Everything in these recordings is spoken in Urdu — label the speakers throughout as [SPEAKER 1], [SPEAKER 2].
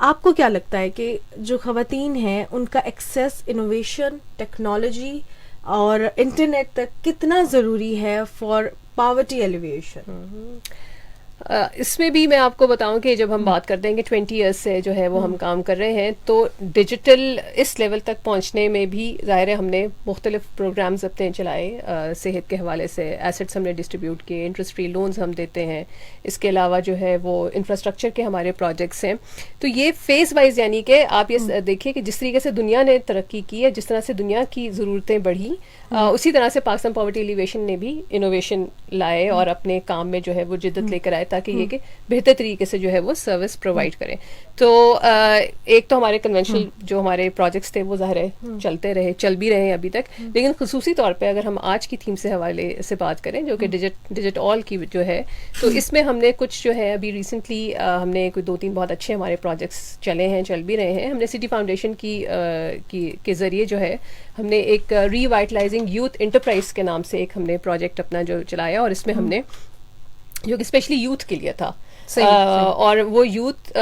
[SPEAKER 1] آپ کو کیا لگتا ہے کہ جو خواتین ہیں ان کا ایکسیس انوویشن، ٹیکنالوجی اور انٹرنیٹ تک کتنا ضروری ہے فار پاورٹی ایلیویشن؟
[SPEAKER 2] اس میں بھی میں آپ کو بتاؤں کہ جب ہم بات کرتے ہیں کہ 20 ایئرس سے جو ہے وہ ہم کام کر رہے ہیں، تو ڈیجیٹل اس لیول تک پہنچنے میں بھی ظاہر ہے ہم نے مختلف پروگرامز اپنے چلائے، صحت کے حوالے سے ایسٹس ہم نے ڈسٹریبیوٹ کیے، انٹرسٹ فری لونز ہم دیتے ہیں، اس کے علاوہ جو ہے وہ انفراسٹرکچر کے ہمارے پروجیکٹس ہیں. تو یہ فیز وائز، یعنی کہ آپ یہ دیکھیے کہ جس طریقے سے دنیا نے ترقی کی ہے، جس طرح سے دنیا کی ضرورتیں بڑھی، اسی طرح سے پاکستان پاورٹی ایلیویشن نے بھی انوویشن لائے اور اپنے کام میں جو ہے وہ جدت لے کر آئے تاکہ یہ کہ بہتر طریقے سے جو ہے وہ سروس پرووائڈ کریں. تو ایک تو ہمارے کنونشنل جو ہمارے پروجیکٹس تھے وہ ظاہر ہے چلتے رہے، چل بھی رہے ہیں ابھی تک، لیکن خصوصی طور پہ اگر ہم آج کی تھیم سے حوالے سے بات کریں جو کہ ڈیجٹ آل کی جو ہے، تو اس میں ہم نے کچھ جو ہے ابھی ریسنٹلی ہم نے کوئی 2-3 بہت اچھے ہمارے پروجیکٹس چلے ہیں، چل بھی رہے ہیں. ہم نے سٹی فاؤنڈیشن کے ذریعے جو ہے ہم نے ایک ری وائٹلائزنگ یوتھ انٹرپرائز کے نام سے ایک ہم نے پروجیکٹ اپنا جو چلایا، اور اس میں ہم نے جو کہ اسپیشلی یوتھ کے لیے تھا، اور وہ یوتھ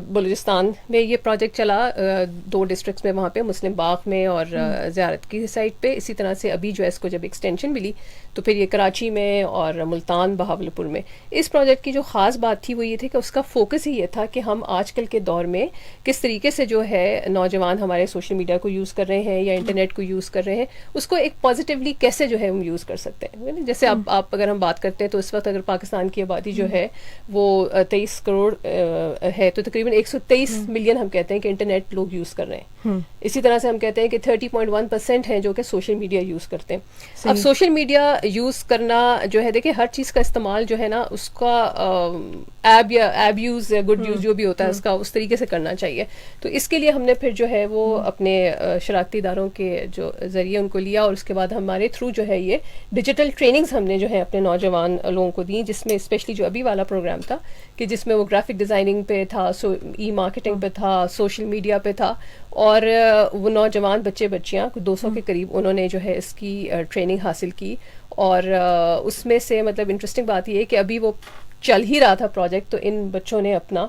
[SPEAKER 2] بلوچستان میں یہ پروجیکٹ چلا 2 ڈسٹرکٹس میں، وہاں پہ مسلم باغ میں اور زیارت کی سائٹ پہ. اسی طرح سے ابھی جو ہے اس کو جب ایکسٹینشن ملی تو پھر یہ کراچی میں اور ملتان، بہاولپور میں. اس پروجیکٹ کی جو خاص بات تھی وہ یہ تھی کہ اس کا فوکس ہی یہ تھا کہ ہم آج کل کے دور میں کس طریقے سے جو ہے نوجوان ہمارے سوشل میڈیا کو یوز کر رہے ہیں یا انٹرنیٹ کو یوز کر رہے ہیں، اس کو ایک پازیٹیولی کیسے جو ہے ہم یوز کر سکتے ہیں. جیسے آپ اگر ہم بات کرتے ہیں تو اس وقت اگر پاکستان کی آبادی جو ہے وہ 23 کروڑ ہے، تو تقریباً 123 ملین ہم کہتے ہیں کہ انٹرنیٹ لوگ یوز کر رہے ہیں. اسی طرح سے ہم کہتے ہیں کہ 30.1% ہیں جو کہ سوشل میڈیا یوز کرتے ہیں. اب سوشل میڈیا یوز کرنا جو ہے، دیکھیں ہر چیز کا استعمال جو ہے نا اس کا ایب یوز یا گڈ یوز جو بھی ہوتا ہے اس کا اس طریقے سے کرنا چاہیے. تو اس کے لیے ہم نے پھر جو ہے وہ اپنے شراکتی اداروں کے جو ذریعے ان کو لیا، اور اس کے بعد ہمارے تھرو جو ہے یہ ڈیجیٹل ٹریننگز ہم نے جو ہے اپنے نوجوان لوگوں کو دی، جس میں اسپیشلی جو ابھی والا پروگرام تھا کہ جس میں وہ گرافک ڈیزائننگ پہ تھا، ای مارکیٹنگ پہ تھا، سوشل میڈیا پہ تھا، اور وہ نوجوان بچیاں 200 کے قریب انہوں نے جو ہے اس کی ٹریننگ حاصل کی. اور اس میں سے مطلب انٹرسٹنگ بات یہ ہے کہ ابھی وہ چل ہی رہا تھا پروجیکٹ، تو ان بچوں نے اپنا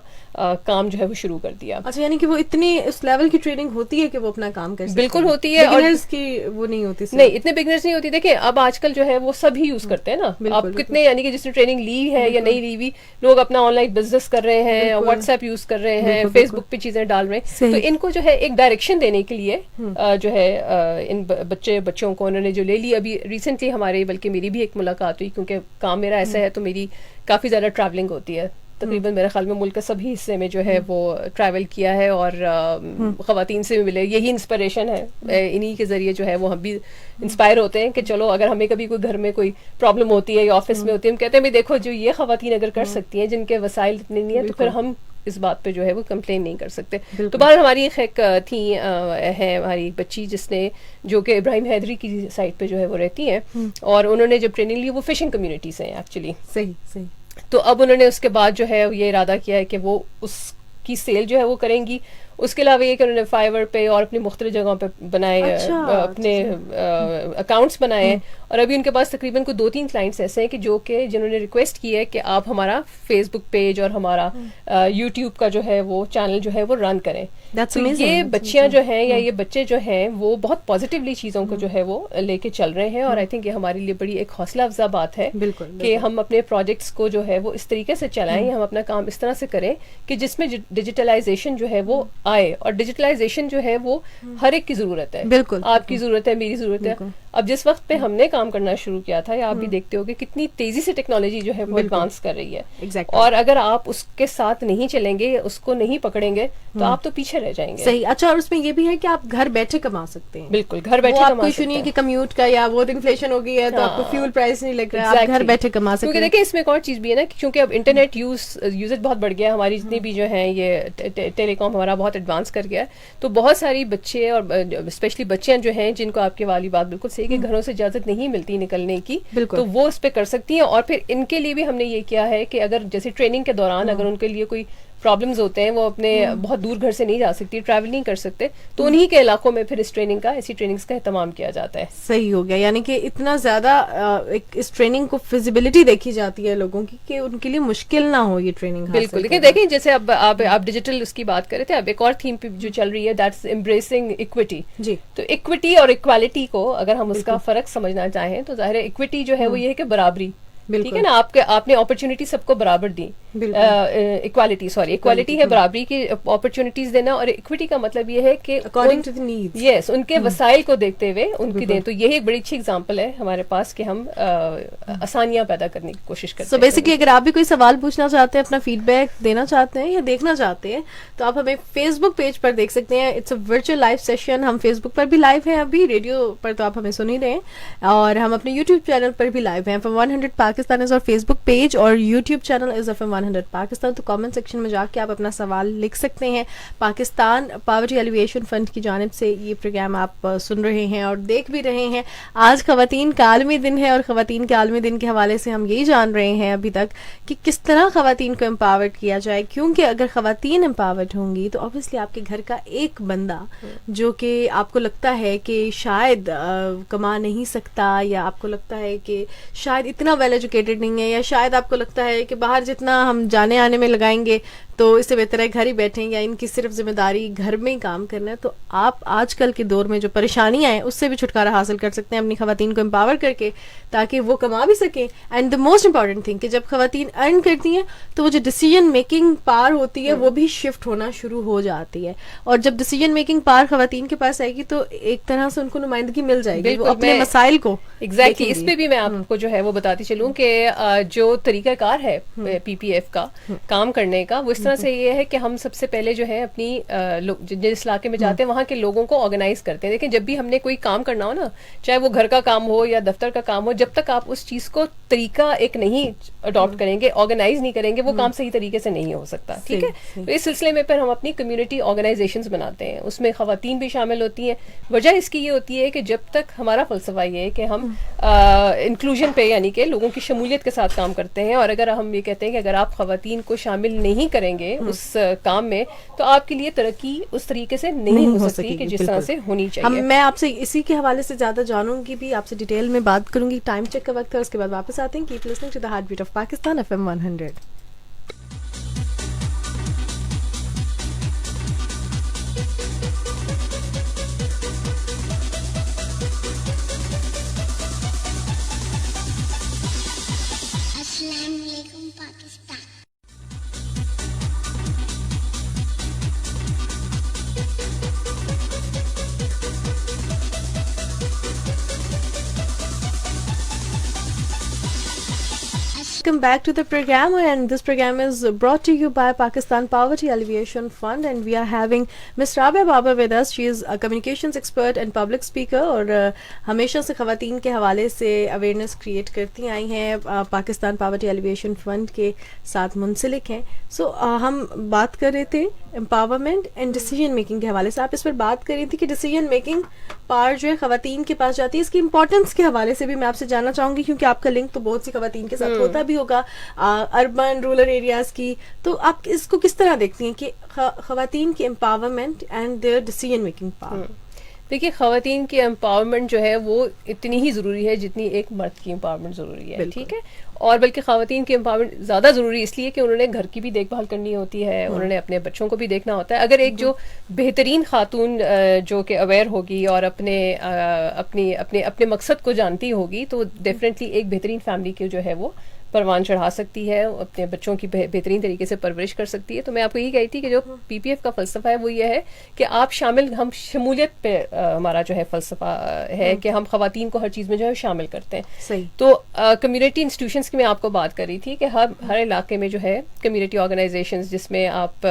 [SPEAKER 2] کام جو ہے وہ شروع کر دیا.
[SPEAKER 1] اچھا، یعنی کہ وہ اتنی اس لیول کی ٹریننگ ہوتی ہے کہ وہ اپنا کام کر سکتے ہیں؟
[SPEAKER 2] بالکل ہوتی ہے، اور
[SPEAKER 1] بگنرز کی وہ نہیں ہوتی.
[SPEAKER 2] نہیں، اتنے بگنرز نہیں ہوتی. دیکھیں اب آج کل جو ہے وہ سب ہی یوز کرتے ہیں نا. اب کتنے یعنی کہ جس نے ٹریننگ لی ہے یا نہیں لی ہوئی، لوگ اپنا آن لائن بزنس کر رہے ہیں، واٹس ایپ یوز کر رہے ہیں، فیس بک پہ چیزیں ڈال رہے ہیں. تو ان کو جو ہے ایک ڈائریکشن دینے کے لیے جو ہے ان بچوں کو انہوں نے جو لے لی. ابھی ریسنٹلی ہمارے، بلکہ میری بھی ایک ملاقات ہوئی، کیونکہ کام میرا ایسا ہے تو میری کافی زیادہ ٹریولنگ ہوتی ہے. تقریباً میرے خیال میں ملک کا سبھی حصے میں جو ہے وہ ٹریول کیا ہے، اور خواتین سے بھی ملے. یہی انسپریشن ہے، انہی کے ذریعے جو ہے وہ ہم بھی انسپائر ہوتے ہیں کہ چلو اگر ہمیں کبھی کوئی گھر میں کوئی پرابلم ہوتی ہے یا آفس میں ہوتی ہے، ہم کہتے ہیں بھائی دیکھو جو یہ خواتین اگر کر سکتی ہیں جن کے وسائل اتنے نہیں ہیں، تو پھر ہم اس بات پہ جو ہے وہ کمپلین نہیں کر سکتے. تو بہرحال ہماری ایک تھی ہے ہماری ایک بچی جس نے، جو کہ ابراہیم حیدری کی سائٹ پہ جو ہے وہ رہتی ہیں، اور انہوں نے جب ٹریننگ لی، وہ فشنگ کمیونٹی سے ہیں ایکچولی.
[SPEAKER 1] صحیح.
[SPEAKER 2] تو اب انہوں نے اس کے بعد جو ہے یہ ارادہ کیا ہے کہ وہ اس کی سیل جو ہے وہ کریں گی. اس کے علاوہ یہ کہ انہوں نے فائیور پہ اور اپنی مختلف جگہوں پہ بنائے، اپنے اکاؤنٹس بنائے ہیں. اور ابھی ان کے پاس تقریباً کوئی 2-3 کلائنٹس ایسے ہیں کہ جنہوں نے ریکویسٹ کی ہے کہ آپ ہمارا فیس بک پیج اور ہمارا یوٹیوب کا جو ہے وہ چینل جو ہے وہ رن کریں. تو یہ بچیاں جو ہیں یا یہ بچے جو ہیں وہ بہت پازیٹیولی چیزوں کو جو ہے وہ لے کے چل رہے ہیں. اور آئی تھنک یہ ہمارے لیے بڑی ایک حوصلہ افزا بات ہے کہ ہم اپنے پروجیکٹس کو جو ہے وہ اس طریقے سے چلائیں، ہم اپنا کام اس طرح سے کریں کہ جس میں ڈیجیٹلائزیشن جو ہے وہ آئے. اور ڈیجیٹلائزیشن جو ہے وہ ہر ایک کی ضرورت ہے. بالکل آپ کی ضرورت ہے، میری ضرورت ہے. اب جس وقت پہ ہم نے کام کرنا شروع کیا تھا، یا آپ بھی دیکھتے ہو کہ کتنی تیزی سے ٹیکنالوجی جو ہے وہ ایڈوانس کر رہی ہے، اور اگر آپ اس کے ساتھ نہیں چلیں گے، اس کو نہیں پکڑیں گے، تو آپ تو پیچھے رہ جائیں گے.
[SPEAKER 1] صحیح. اچھا، اور اس میں یہ بھی ہے کہ آپ گھر بیٹھے کما سکتے ہیں.
[SPEAKER 2] بالکل گھر بیٹھے کما سکتے ہیں.
[SPEAKER 1] کوئی ایشو نہیں ہے کہ کمیوٹ کا یا وہ انفلیشن ہو گئی ہے تو آپ کو فیول پرائس نہیں لگ رہا، آپ گھر بیٹھے کما سکتے ہیں.
[SPEAKER 2] کیونکہ دیکھیں اس میں ایک اور چیز بھی ہے نا، کیونکہ اب انٹرنیٹ یوزج بہت بڑھ گیا ہے. ہماری جتنی بھی جو ہیں یہ ٹیلی کام ہمارا بہت ایڈوانس کر گیا ہے. تو بہت ساری بچے اور اسپیشلی بچیاں جو ہیں جن کو آپ کی والی بات بالکل صحیح کہ گھروں سے اجازت نہیں ملتی نکلنے کی، تو وہ اس پہ کر سکتی ہیں. اور پھر ان کے لیے بھی ہم نے یہ کیا ہے کہ اگر جیسے ٹریننگ کے دوران اگر ان کے لیے کوئی پرابلمز ہوتے ہیں وہ اپنے بہت دور گھر سے نہیں جا سکتی, ٹریول نہیں کر سکتے, تو انہی کے علاقوں میں پھر اس ٹریننگ کا, ایسی ٹریننگز کا اہتمام کیا جاتا ہے.
[SPEAKER 1] صحیح ہو گیا, یعنی کہ اتنا زیادہ اس ٹریننگ کو فیزیبلٹی دیکھی جاتی ہے لوگوں کی کہ ان کے لیے مشکل نہ ہو یہ ٹریننگ.
[SPEAKER 2] بالکل, لیکن دیکھیں جیسے اب آپ ڈیجیٹل اس کی بات کرے تھے, اب ایک اور تھیم پہ جو چل رہی ہے دیٹس امبریسنگ ایکوٹی.
[SPEAKER 1] جی,
[SPEAKER 2] تو ایکوٹی اور ایکوالٹی کو اگر ہم اس کا فرق سمجھنا چاہیں تو ظاہر ہے ایکوٹی جو ہے وہ یہ ہے کہ برابری, ٹھیک ہے نا, آپ نے اپرچونٹی سب کو برابر دی. ایکوالٹی ہے برابری کی اپرچونٹیز دینا, اور ایکوٹی کا مطلب یہ ہے کہ
[SPEAKER 1] اکارڈنگ ٹو دی نیڈز,
[SPEAKER 2] یس, ان کے وسائل کو دیکھتے ہوئے ان کی دیں. تو یہی ایک بڑی اچھی اگزامپل ہے ہمارے پاس کہ ہم آسانیاں پیدا کرنے کی کوشش کرتے ہیں.
[SPEAKER 1] سو بیسکلی اگر آپ بھی کوئی سوال پوچھنا چاہتے ہیں, اپنا فیڈ بیک دینا چاہتے ہیں یا دیکھنا چاہتے ہیں, تو آپ ہمیں فیس بک پیج پر دیکھ سکتے ہیں. It's a virtual live session. ہم فیس بک پر بھی لائیو ہیں, ابھی ریڈیو پر تو آپ ہمیں سن ہی رہے ہیں, اور ہم اپنے یوٹیوب چینل پر بھی لائیو ہیں. FM 100 پاکستان از اور فیس بک پیج, اور YouTube channel is FM 100 Pakistan. تو کامنٹ سیکشن میں جا کے آپ اپنا سوال لکھ سکتے ہیں. پاکستان پاورٹی ایلیویشن فنڈ کی جانب سے یہ پروگرام آپ سن رہے ہیں اور دیکھ بھی رہے ہیں. آج خواتین کا عالمی دن ہے, اور خواتین کے عالمی دن کے حوالے سے ہم یہی جان رہے ہیں ابھی تک کہ کس طرح خواتین کو امپاورڈ کیا جائے, کیونکہ اگر خواتین امپاورڈ ہوں گی تو اوبویسلی آپ کے گھر کا ایک بندہ جو کہ آپ کو لگتا ہے کہ شاید کما نہیں سکتا, یا آپ کو لگتا ہے کہ شاید اتنا ویل ایجوکیٹڈ نہیں ہے, یا شاید آپ کو لگتا ہے کہ باہر جتنا ہم جانے آنے میں لگائیں گے تو اس سے بہتر ہے گھر ہی بیٹھیں, یا ان کی صرف ذمہ داری گھر میں ہی کام کرنا ہے, تو آپ آج کل کے دور میں جو پریشانیاں ہیں اس سے بھی چھٹکارا حاصل کر سکتے ہیں اپنی خواتین کو امپاور کر کے, تاکہ وہ کما بھی سکیں. And the most important thing کہ جب خواتین ارن کرتی ہیں تو وہ جو ڈیسیجن میکنگ پاور ہوتی ہے وہ بھی شفٹ ہونا شروع ہو جاتی ہے, اور جب ڈیسیجن میکنگ پاور خواتین کے پاس آئے گی تو ایک طرح سے ان کو نمائندگی مل جائے گی, وہ اپنے مسائل کو.
[SPEAKER 2] ایگزیکٹلی, اس پہ بھی میں آپ کو جو ہے وہ بتاتی چلوں کہ جو طریقہ کار ہے پی پی ایف کا کام کرنے کا, وہ اس طرح سے یہ ہے کہ ہم سب سے پہلے جو ہے اپنی جس علاقے میں جاتے ہیں وہاں کے لوگوں کو آرگنائز کرتے ہیں. دیکھیں جب بھی ہم نے کوئی کام کرنا ہو نا, چاہے وہ گھر کا کام ہو یا دفتر کا کام ہو, جب تک آپ اس چیز کو طریقہ ایک نہیں اڈاپٹ کریں گے, آرگنائز نہیں کریں گے, وہ کام صحیح طریقے سے نہیں ہو سکتا. ٹھیک ہے, تو اس سلسلے میں پھر ہم اپنی کمیونٹی آرگنائزیشنز بناتے ہیں, اس میں خواتین بھی شامل ہوتی ہیں. وجہ اس کی یہ ہوتی ہے کہ جب تک ہمارا فلسفہ یہ ہے کہ ہم انکلوژن پہ, یعنی کہ لوگوں کی شمولیت کے ساتھ کام کرتے ہیں, اور اگر ہم یہ کہتے ہیں کہ اگر آپ خواتین کو شامل نہیں کریں گے اس کام میں تو آپ کے لیے ترقی اس طریقے سے نہیں ہو سکتی کہ جس طرح سے ہونی چاہیے.
[SPEAKER 1] میں آپ سے اسی کے حوالے سے زیادہ جانوں گی بھی, آپ سے ڈیٹیل میں بات کروں گی. ٹائم چیک کا وقت ہے, اس کے بعد واپس آتے ہیں. Keep listening to the heartbeat of Pakistan, FM 100.
[SPEAKER 3] السلام علیکم Pakistan.
[SPEAKER 1] Welcome back to the program, and this program is brought to you by Pakistan Poverty Alleviation Fund, and we are having Ms. Rabia Baba with us. She is a communications expert and public speaker, اور ہمیشہ سے خواتین کے حوالے سے اویئرنیس کریٹ کرتی آئی ہیں, پاکستان پاورٹی ایلیویشن فنڈ کے ساتھ منسلک ہیں. سو ہم بات کر رہے تھے امپاورمنٹ اینڈ ڈیسیجن میکنگ کے حوالے سے. آپ اس پر بات کر رہی تھی کہ ڈیسیجن میکنگ پار جو ہے خواتین کے پاس جاتی ہے. اس کی امپورٹنس کے حوالے سے بھی میں آپ سے جاننا چاہوں گی, کیونکہ آپ کا لنک تو بہت سی خواتین کے ساتھ ہوتا بھی ہوگا, اربن رورل ایریاز کی. تو آپ اس کو کس طرح دیکھتی ہیں کہ خواتین کی empowerment and their decision making power?
[SPEAKER 2] دیکھیے, خواتین کی امپاورمنٹ جو ہے وہ اتنی ہی ضروری ہے جتنی ایک مرد کی امپاورمنٹ ضروری ہے. ٹھیک ہے, اور بلکہ خواتین کی امپاورمنٹ زیادہ ضروری اس لیے کہ انہوں نے گھر کی بھی دیکھ بھال کرنی ہوتی ہے, انہوں نے اپنے بچوں کو بھی دیکھنا ہوتا ہے. اگر ایک جو بہترین خاتون جو کہ اویئر ہوگی اور اپنے مقصد کو جانتی ہوگی, تو ڈیفینیٹلی ایک بہترین فیملی کے جو ہے وہ پروان چڑھا سکتی ہے, اپنے بچوں کی بہترین طریقے سے پرورش کر سکتی ہے. تو میں آپ کو یہی کہی تھی کہ جو پی پی ایف کا فلسفہ ہے وہ یہ ہے کہ آپ ہم شمولیت پہ ہمارا جو ہے فلسفہ ہے کہ ہم خواتین کو ہر چیز میں جو ہے شامل کرتے ہیں.
[SPEAKER 1] صحیح.
[SPEAKER 2] تو کمیونٹی انسٹیٹیوشنس کی میں آپ کو بات کر رہی تھی کہ ہر علاقے میں جو ہے کمیونٹی آرگنائزیشنز, جس میں آپ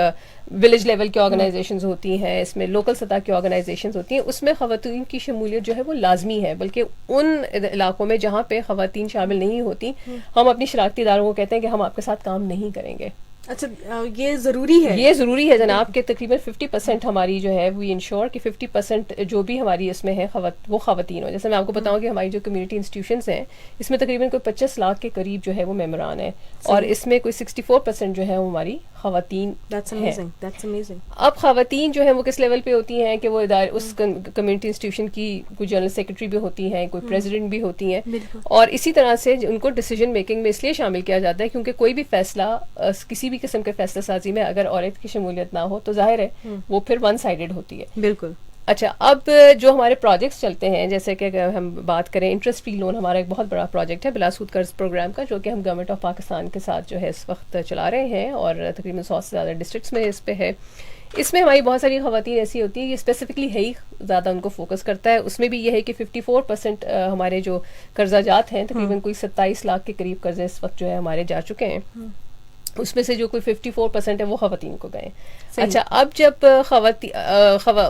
[SPEAKER 2] ولیج لیول کی آرگنائزیشنز ہوتی ہیں, اس میں لوکل سطح کی آرگنائزیشنز ہوتی ہیں, اس میں خواتین کی شمولیت جو ہے وہ لازمی ہے. بلکہ ان علاقوں میں جہاں پہ خواتین شامل نہیں ہوتی, ہم اپنی شراکتی اداروں کو کہتے ہیں کہ ہم آپ کے ساتھ کام نہیں کریں گے.
[SPEAKER 1] اچھا یہ ضروری ہے,
[SPEAKER 2] یہ ضروری ہے جناب کہ تقریباً 50% ہماری جو ہے وی انشور کہ 50% جو بھی ہماری اس میں ہے وہ خواتین ہو. جیسے میں آپ کو بتاؤں کہ ہماری جو کمیونٹی انسٹیٹیوشنس ہیں اس میں تقریباً کوئی 25 لاکھ کے قریب جو ہے وہ ممبران ہیں, اور اس میں کوئی 64% جو ہے وہ ہماری خواتین ہیں. اب خواتین جو ہے وہ کس لیول پہ ہوتی ہیں کہ وہ اس کمیونٹی انسٹیٹیوشن کی کوئی جنرل سیکرٹری بھی ہوتی ہیں, کوئی پریزیڈنٹ بھی ہوتی ہیں, اور اسی طرح سے ان کو ڈیسیجن میکنگ میں اس لیے شامل کیا جاتا ہے کیونکہ کوئی بھی فیصلہ کسی بھی قسم کے فیصلہ سازی میں اگر عورت کی شمولیت نہ ہو تو ظاہر ہے وہ پھر ون سائیڈڈ ہوتی ہے.
[SPEAKER 1] بالکل.
[SPEAKER 2] اچھا, اب جو ہمارے پروجیکٹس چلتے ہیں, جیسے کہ اگر ہم بات کریں انٹرسٹ فری لون, ہمارا ایک بہت بڑا پروجیکٹ ہے بلا سود قرض پروگرام کا, جو کہ ہم گورنمنٹ آف پاکستان کے ساتھ جو ہے اس وقت چلا رہے ہیں, اور تقریباً 100 سے زیادہ ڈسٹرکٹس میں اس پہ ہے. اس میں ہماری بہت ساری خواتین ایسی ہوتی ہیں, یہ اسپیسیفکلی ہے ہی زیادہ ان کو فوکس کرتا ہے. اس میں بھی یہ ہے کہ 54% ہمارے جو قرضہ جات ہیں, تقریباً کوئی 27 لاکھ کے قریب قرضے اس وقت جو ہے ہمارے جا چکے ہیں, اس میں سے جو کوئی 54% ہے وہ خواتین کو گئے. اچھا, اب جب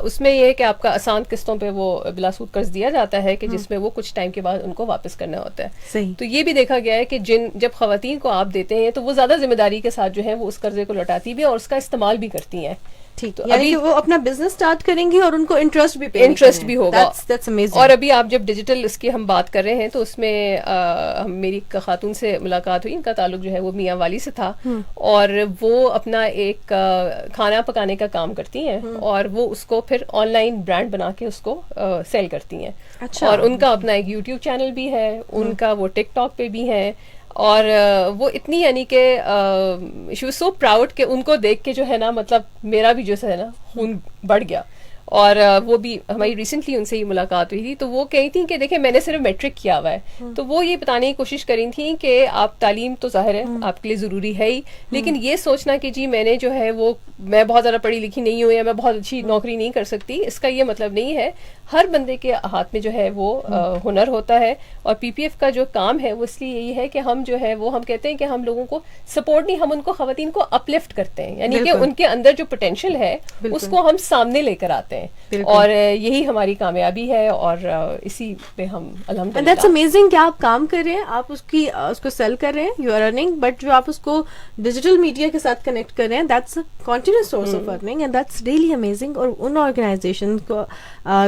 [SPEAKER 2] اس میں یہ ہے کہ آپ کا آسان قسطوں پہ وہ بلا سود قرض دیا جاتا ہے کہ جس میں وہ کچھ ٹائم کے بعد ان کو واپس کرنا ہوتا ہے. تو یہ بھی دیکھا گیا ہے کہ جب خواتین کو آپ دیتے ہیں تو وہ زیادہ ذمہ داری کے ساتھ جو ہے وہ اس قرضے کو لوٹاتی بھی اور اس کا استعمال بھی کرتی ہیں.
[SPEAKER 1] ٹھیک, یعنی کہ وہ اپنا بزنس اسٹارٹ کریں گی اور ان کو انٹرسٹ بھی ہوگا.
[SPEAKER 2] اور ابھی آپ جب ڈیجیٹل اس کی ہم بات کر رہے ہیں تو اس میں میری خاتون سے ملاقات ہوئی, ان کا تعلق جو ہے وہ میاں والی سے تھا, اور وہ اپنا ایک کھانا پکانے کا کام کرتی ہیں, اور وہ اس کو پھر آن لائن برانڈ بنا کے اس کو سیل کرتی ہیں. اور ان کا اپنا ایک یوٹیوب چینل بھی ہے, ان کا وہ ٹک ٹاک پہ بھی ہے, اور وہ اتنی یعنی کہ شی واز سو پراؤڈ کہ ان کو دیکھ کے جو ہے نا مطلب میرا بھی جو ہے نا خون بڑھ گیا. اور وہ بھی ہماری ریسنٹلی ان سے ہی ملاقات ہوئی تھی, تو وہ کہی تھیں کہ دیکھیں میں نے صرف میٹرک کیا ہوا ہے, تو وہ یہ بتانے کی کوشش کری تھیں کہ آپ تعلیم تو ظاہر ہے آپ کے لیے ضروری ہے ہی, لیکن یہ سوچنا کہ جی میں نے جو ہے وہ میں بہت زیادہ پڑھی لکھی نہیں ہوں یا میں بہت اچھی نوکری نہیں کر سکتی, اس کا یہ مطلب نہیں ہے. ہر بندے کے ہاتھ میں جو ہے وہ ہنر ہوتا ہے, اور پی پی ایف کا جو کام ہے وہ اس لیے یہی ہے کہ ہم جو ہے وہ ہم کہتے ہیں کہ ہم لوگوں کو سپورٹ نہیں, ہم ان کو خواتین کو اپلفٹ کرتے ہیں, یعنی کہ ان کے اندر جو پوٹینشیل ہے اس کو ہم سامنے لے کر آتے ہیں, اور یہی ہماری کامیابی ہے, اور اسی پہ ہم الحمدللہ.
[SPEAKER 1] دیٹس امیزنگ کہ آپ کام کر رہے ہیں, آپ اس کو سیل کر رہے ہیں, یو آر ارننگ, بٹ جو آپ اس کو ڈیجیٹل میڈیا کے ساتھ کنیکٹ کر رہے ہیں, that's a continuous source of earning, and that's really amazing. اور ان آرگنائزیشن کو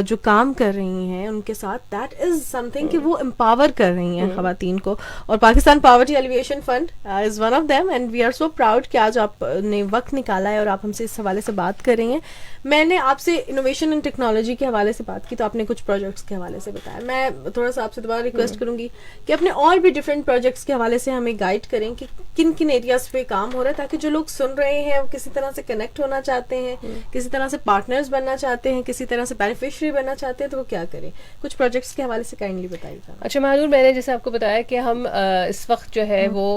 [SPEAKER 1] جو کام کر رہی ہیں ان کے ساتھ, دیٹ از سم تھنگ کہ وہ امپاور کر رہی ہیں خواتین کو, اور Pakistan poverty alleviation fund is one of them, and we are so proud کہ آج آپ نے وقت نکالا ہے اور آپ ہم سے اس حوالے سے بات کر رہی ہیں. میں نے آپ سے انوویشن اینڈ ٹیکنالوجی کے حوالے سے بات کی, تو آپ نے کچھ پروجیکٹس کے حوالے سے بتایا. میں تھوڑا سا آپ سے دوبارہ ریکویسٹ کروں گی کہ اپنے اور بھی ڈفرینٹ پروجیکٹس کے حوالے سے ہمیں گائیڈ کریں کہ کن کن ایریاز پہ کام ہو رہا ہے, تاکہ جو لوگ سن رہے ہیں وہ کسی طرح سے کنیکٹ ہونا چاہتے ہیں, کسی طرح سے پارٹنرز بننا چاہتے ہیں, کسی طرح سے بینیفیشری بننا چاہتے ہیں, تو وہ کیا کریں. کچھ پروجیکٹس کے حوالے سے کائنڈلی بتائیے گا.
[SPEAKER 2] اچھا معذور, میں نے جیسے آپ کو بتایا کہ ہم اس وقت جو ہے وہ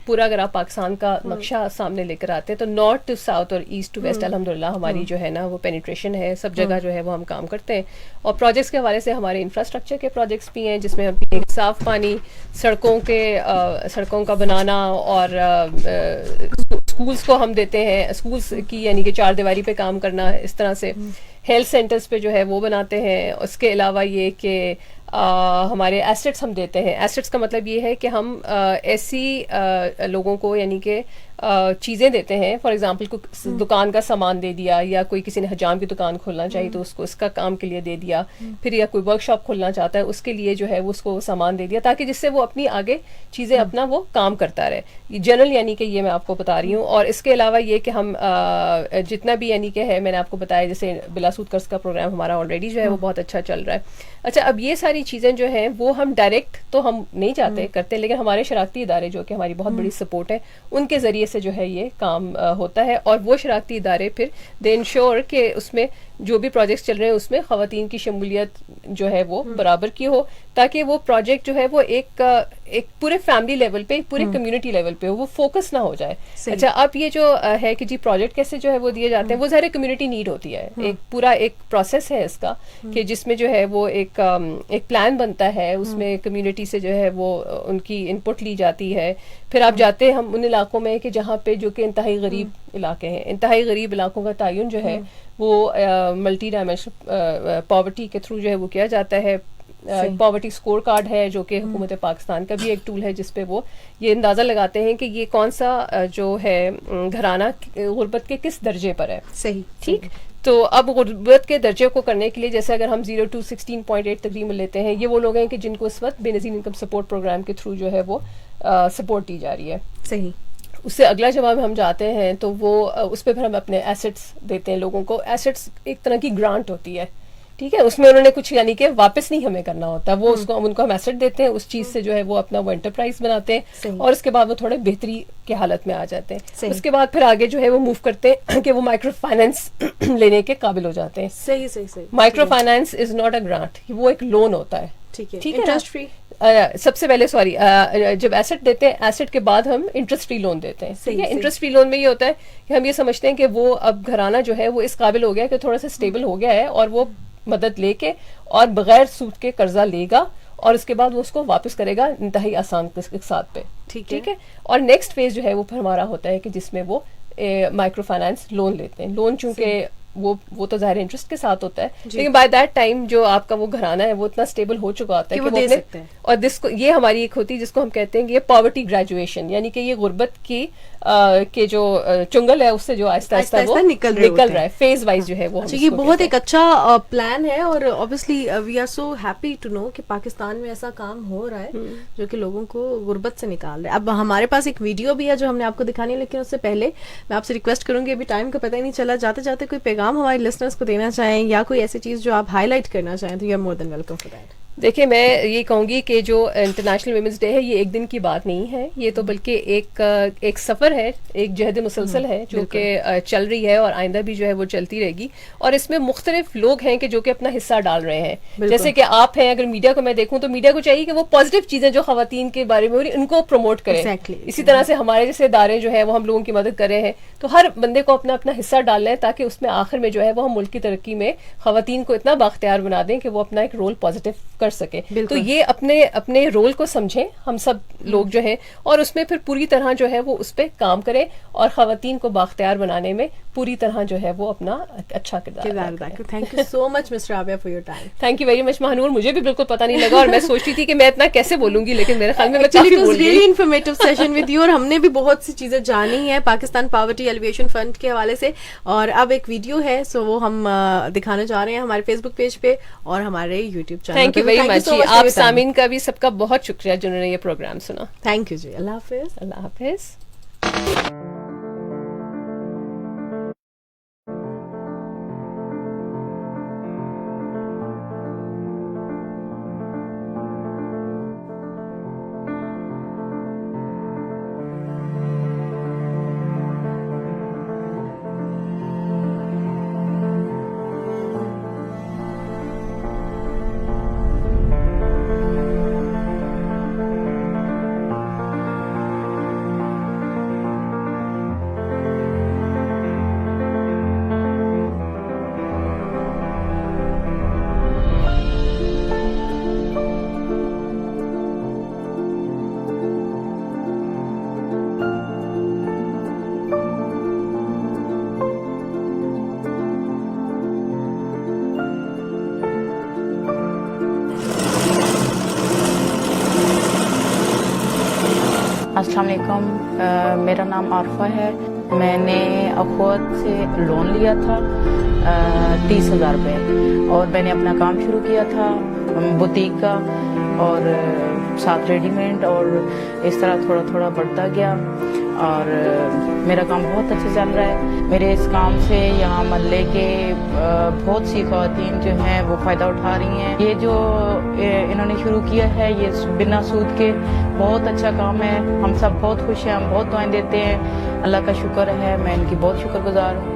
[SPEAKER 2] پورا اگر آپ پاکستان کا نقشہ سامنے لے کر آتے ہیں تو نارتھ ٹو ساؤتھ اور ایسٹ ٹو ویسٹ الحمدللہ ہماری جو ہے نا وہ پینیٹریشن ہے, سب جگہ جو ہے وہ ہم کام کرتے ہیں. اور پروجیکٹس کے حوالے سے ہمارے انفراسٹرکچر کے پروجیکٹس بھی ہیں, جس میں ہم پینے کے صاف پانی, سڑکوں کا بنانا, اور اسکولس کو ہم دیتے ہیں, اسکولس کی یعنی کہ 4 دیواری پہ کام کرنا, اس طرح سے ہیلتھ سینٹرز پہ جو ہے وہ بناتے ہیں. اس کے علاوہ یہ کہ ہمارے ایسٹس ہم دیتے ہیں. ایسٹس کا مطلب یہ ہے کہ ہم ایسی لوگوں کو یعنی کہ چیزیں دیتے ہیں, فار ایگزامپل دکان کا سامان دے دیا, یا کوئی کسی نے حجام کی دکان کھولنا چاہیے تو اس کو اس کا کام کے لیے دے دیا, پھر یا کوئی ورک شاپ کھولنا چاہتا ہے اس کے لیے جو ہے وہ اس کو سامان دے دیا, تاکہ جس سے وہ اپنی آگے چیزیں اپنا وہ کام کرتا رہے. جنرل یعنی کہ یہ میں آپ کو بتا رہی ہوں. اور اس کے علاوہ یہ کہ ہم جتنا بھی یعنی کہ ہے, میں نے آپ کو بتایا جیسے بلا سود قرض کا پروگرام ہمارا آلریڈی جو ہے وہ بہت اچھا چل رہا ہے. اچھا, اب یہ ساری چیزیں جو ہیں وہ ہم ڈائریکٹ تو ہم نہیں جاتے کرتے, لیکن ہمارے شراکتی ادارے جو کہ ہماری بہت بڑی سپورٹ ہے, ان کے ذریعے سے جو ہے یہ کام ہوتا ہے. اور وہ شراکتی ادارے پھر دے انشور کہ اس میں جو بھی پروجیکٹس چل رہے ہیں اس میں خواتین کی شمولیت جو ہے وہ برابر کی ہو, تاکہ وہ پروجیکٹ جو ہے وہ ایک پورے فیملی لیول پہ, پورے کمیونٹی لیول پہ وہ فوکس نہ ہو جائے. اچھا, اب یہ جو ہے کہ جی پروجیکٹ کیسے جو ہے وہ دیے جاتے ہیں, وہ ظاہر کمیونٹی نیڈ ہوتی ہے, ایک پورا ایک پروسیس ہے اس کا, کہ جس میں جو ہے وہ ایک پلان بنتا ہے, اس میں کمیونٹی سے جو ہے وہ ان کی انپٹ لی جاتی ہے. پھر آپ جاتے ہیں ہم ان علاقوں میں کہ جہاں پہ جو کہ انتہائی غریب علاقے ہیں, انتہائی غریب علاقوں کا تعین جو ہے وہ ملٹی ڈائمینشنل پاورٹی کے تھرو جو ہے وہ کیا جاتا ہے. پاورٹی اسکور کارڈ ہے جو کہ حکومت پاکستان کا بھی ایک ٹول ہے جس پہ وہ یہ اندازہ لگاتے ہیں کہ یہ کون سا جو ہے گھرانہ غربت کے کس درجے پر ہے.
[SPEAKER 1] صحیح.
[SPEAKER 2] ٹھیک. تو اب غربت کے درجے کو کرنے کے لیے جیسے اگر ہم 0 to 16.8 تقریباً لیتے ہیں, یہ وہ لوگ ہیں کہ جن کو اس وقت بے نظیر انکم سپورٹ پروگرام کے تھرو جو ہے وہ سپورٹ دی جا رہی ہے.
[SPEAKER 1] صحیح.
[SPEAKER 2] اس سے اگلا جب ہم جاتے ہیں تو وہ اس پہ پھر ہم اپنے ایسٹس دیتے ہیں لوگوں کو. ایسٹس ایک طرح کی گرانٹ ہوتی ہے, ٹھیک ہے, اس میں انہوں نے کچھ یعنی کہ واپس نہیں ہمیں کرنا ہوتا, وہ اس کو ان کو ہم ایسٹ دیتے ہیں, اس چیز سے جو ہے وہ اپنا وہ انٹرپرائز بناتے ہیں اور اس کے بعد وہ تھوڑے بہتری کی حالت میں آ جاتے ہیں. اس کے بعد پھر آگے جو ہے وہ موو کرتے ہیں کہ وہ مائکرو فائنینس لینے کے قابل ہو جاتے ہیں.
[SPEAKER 1] صحیح صحیح صحیح.
[SPEAKER 2] Micro finance is not a grant, وہ ایک لون ہوتا ہے.
[SPEAKER 1] ٹھیک ہے.
[SPEAKER 2] ٹھیک ہے,
[SPEAKER 1] انٹرسٹ فری.
[SPEAKER 2] سب سے پہلے سوری جب ایسٹ دیتے ہیں, ایسٹ کے بعد ہم انٹرسٹ فری لون دیتے ہیں. ٹھیک ہے. انٹرسٹ فری لون میں یہ ہوتا ہے کہ ہم یہ سمجھتے ہیں کہ وہ اب گھرانہ جو ہے وہ اس قابل ہو گیا کہ تھوڑا سا اسٹیبل ہو گیا ہے اور وہ مدد لے کے اور بغیر سود کے قرضہ لے گا اور اس کے بعد وہ اس کو واپس کرے گا انتہائی آسان اقساط پہ. ٹھیک ہے. اور نیکسٹ فیز جو ہے وہ پھر ہمارا ہوتا ہے کہ جس میں وہ مائکرو فائنانس لون لیتے ہیں. لون چونکہ وہ تو ظاہر انٹرسٹ کے ساتھ ہوتا ہے, لیکن بائی دیٹ ٹائم جو آپ کا وہ گھرانہ ہے وہ اتنا اسٹیبل ہو چکا ہوتا ہے کہ وہ دے سکتے ہیں. اور یہ ہماری ایک ہوتی ہے جس کو ہم کہتے ہیں کہ یہ پاورٹی گریجویشن, یعنی کہ یہ غربت کی کہ جو چنگل ہے اس سے جو آہستہ آہستہ وہ نکل رہا ہے, فیز وائز جو ہے وہ.
[SPEAKER 1] یہ بہت ایک اچھا پلان ہے اور obviously we are so happy to know کہ پاکستان میں ایسا کام ہو رہا ہے جو کہ لوگوں کو غربت سے نکال رہا ہے. اب ہمارے پاس ایک ویڈیو بھی ہے جو ہم نے آپ کو دکھانی ہے, لیکن اس سے پہلے میں آپ سے ریکویسٹ کروں گی, ابھی ٹائم کا پتہ ہی نہیں چلا, جاتے جاتے کوئی پیغام ہمارے لسنرز کو دینا چاہیں یا کوئی ایسی چیز جو آپ ہائی لائٹ کرنا چاہیں تو you are more than welcome for that.
[SPEAKER 2] دیکھیں میں یہ کہوں گی کہ جو انٹرنیشنل ویمنس ڈے ہے یہ ایک دن کی بات نہیں ہے, یہ تو بلکہ ایک سفر ہے, ایک جہد مسلسل ہے جو کہ چل رہی ہے اور آئندہ بھی جو ہے وہ چلتی رہے گی. اور اس میں مختلف لوگ ہیں کہ جو کہ اپنا حصہ ڈال رہے ہیں, جیسے کہ آپ ہیں. اگر میڈیا کو میں دیکھوں تو میڈیا کو چاہیے کہ وہ پازیٹیو چیزیں جو خواتین کے بارے میں ہو رہی ان کو پروموٹ کریں. اسی طرح سے ہمارے جیسے ادارے جو ہے وہ ہم لوگوں کی مدد کر رہے ہیں, تو ہر بندے کو اپنا اپنا حصہ ڈالنا ہے تاکہ اس میں آخر میں جو ہے وہ ہم ملک کی ترقی میں خواتین کو اتنا بااختیار بنا دیں کہ وہ اپنا ایک رول پازیٹیو کر سکے. تو یہ اپنے رول کو سمجھیں ہم سب لوگ جو ہیں, اور اس میں پھر پوری طرح جو ہے وہ اس پہ کام کریں اور خواتین کو بااختیار بنانے میں پوری طرح جو ہے وہ اپنا اچھا کردار.
[SPEAKER 1] Thank you so much mister Rabia for your time.
[SPEAKER 2] Thank you very much Mahnoor. مجھے بھی بالکل پتہ نہیں لگا اور میں سوچتی تھی کہ میں اتنا کیسے بولوں گی, لیکن میرے خیال میں کافی بول گئی.
[SPEAKER 1] انفارمیٹیو سیشن ود یو, اور ہم نے بھی بہت سی چیزیں جانی ہیں پاکستان پاورٹی ایلیویشن فنڈ کے حوالے سے. اور اب ایک ویڈیو ہے سو وہ ہم دکھانے جا رہے ہیں ہمارے فیس بک پیج پہ اور ہمارے YouTube channel.
[SPEAKER 2] Thank you very مچ. آپ سامعین کا بھی سب کا بہت شکریہ جنہوں نے یہ پروگرام سنا.
[SPEAKER 1] تھینک یو جی. اللہ حافظ.
[SPEAKER 2] اللہ حافظ.
[SPEAKER 4] السلام علیکم. میرا نام عارفہ ہے. میں نے اخوت سے لون لیا تھا 30,000 روپے اور میں نے اپنا کام شروع کیا تھا بوتیک کا اور ساتھ ریڈی میڈ, اور اس طرح تھوڑا تھوڑا بڑھتا گیا اور میرا کام بہت اچھا چل رہا ہے. میرے اس کام سے یہاں محلے کے بہت سی خواتین جو ہیں وہ فائدہ اٹھا رہی ہیں. یہ جو انہوں نے شروع کیا ہے یہ بنا سود کے بہت اچھا کام ہے. ہم سب بہت خوش ہیں, ہم بہت دعائیں دیتے ہیں. اللہ کا شکر ہے, میں ان کی بہت شکر گزار ہوں.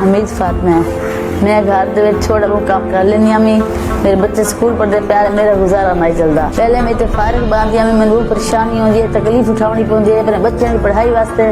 [SPEAKER 5] حمید فاطمہ ہے. میں گھر دے چھوٹا موٹا کام کر لینی ہوں. میرے بچے سکول پڑھتے پیارے, میرا گزارا نہیں چلتا. پہلے میں تے فارغ باندھی میں بہت پریشانی ہوتی ہے, تکلیف اٹھاونی پوندی ہے اپنے بچوں کی پڑھائی واسطے.